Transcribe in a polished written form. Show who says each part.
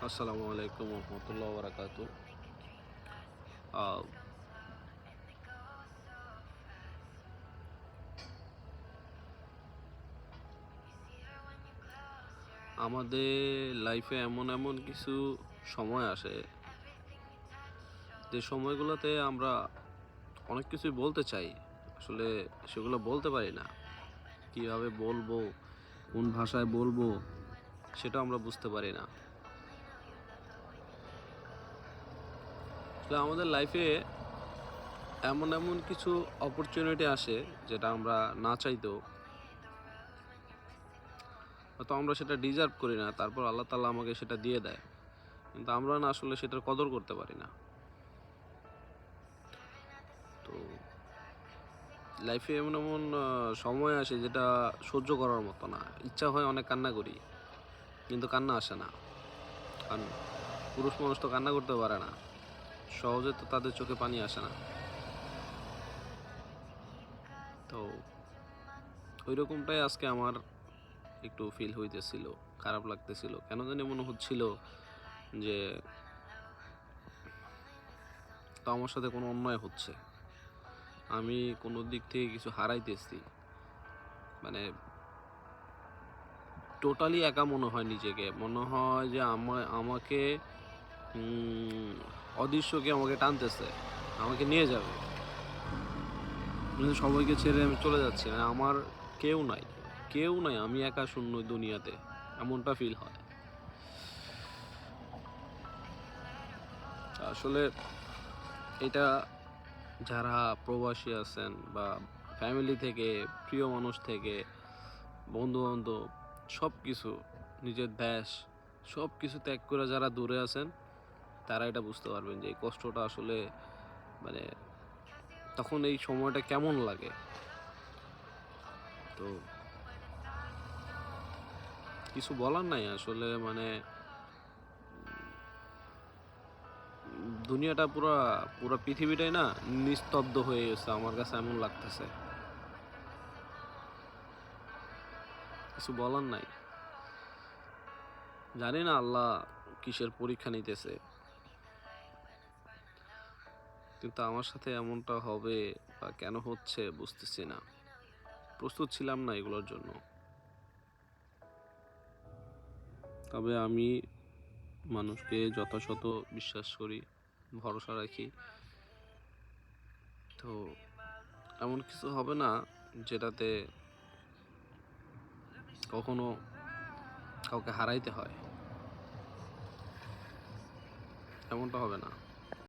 Speaker 1: আসসালামু আলাইকুম রহমতুল্লাহ বারাকাতু। আমাদের লাইফে এমন এমন কিছু সময় আসে যে সময়গুলোতে আমরা অনেক কিছুই বলতে চাই, আসলে সেগুলো বলতে পারি না। কিভাবে বলবো, কোন ভাষায় বলবো, সেটা আমরা বুঝতে পারি না। আসলে আমাদের লাইফে এমন এমন কিছু অপরচুনিটি আসে যেটা আমরা না চাইতেও, হয়তো আমরা সেটা ডিজার্ভ করি না, তারপর আল্লাহ তাআলা আমাকে সেটা দিয়ে দেয়, কিন্তু আমরা না আসলে সেটার কদর করতে পারি না। তো লাইফে এমন এমন সময় আসে যেটা সহ্য করার মতো না। ইচ্ছা হয় অনেক কান্না করি, কিন্তু কান্না আসে না। কারণ পুরুষ মানুষ তো কান্না করতে পারে না। সহজে তো তাদের চোখে পানি আসে না। তো ঐরকমটাই আজকে আমার একটু ফিল হইতেছিল। খারাপ লাগতেছিল। কেন জানি মনে হচ্ছিল যে তো আমার সাথে কোনো অন্যায় হচ্ছে। আমি কোনো দিক থেকে কিছু হারাইতেছি। মানে টোটালি একা মনে হয় নিজেকে। মনে হয় যে আমাকে উম অদৃশ্য কেউ আমাকে টানতেছে, আমাকে নিয়ে যাবে। কিন্তু সবাইকে ছেড়ে আমি চলে যাচ্ছি। মানে আমার কেউ নাই। কেউ নাই। আমি একা শূন্য দুনিয়াতে। এমনটা ফিল হয়। আসলে এটা যারা প্রবাসী আছেন বা ফ্যামিলি থেকে, প্রিয় মানুষ থেকে, বন্ধু-বান্ধব সবকিছু, নিজের দেশ সবকিছু ত্যাগ করে যারা দূরে আছেন, তারা এটা বুঝতে পারবেন যে এই কষ্টটা আসলে মানে তখন এই সময়টা কেমন লাগে। তো কিছু বলার নাই আসলে, মানে দুনিয়াটা পুরা পৃথিবীটাই না নিস্তব্ধ হয়ে গেছে, আমার কাছে এমন লাগতেছে। কিছু বলার নাই। জানি না আল্লাহ কিসের পরীক্ষা নিতেছে, কিন্তু আমার সাথে এমনটা হবে বা কেন হচ্ছে বুঝতেছি না। প্রস্তুত ছিলাম না এগুলোর জন্য। তবে আমি মানুষকে যথাযথ বিশ্বাস করি, ভরসা রাখি। তো এমন কিছু হবে না যেটাতে কখনো কাউকে হারাইতে হয়, এমনটা হবে না।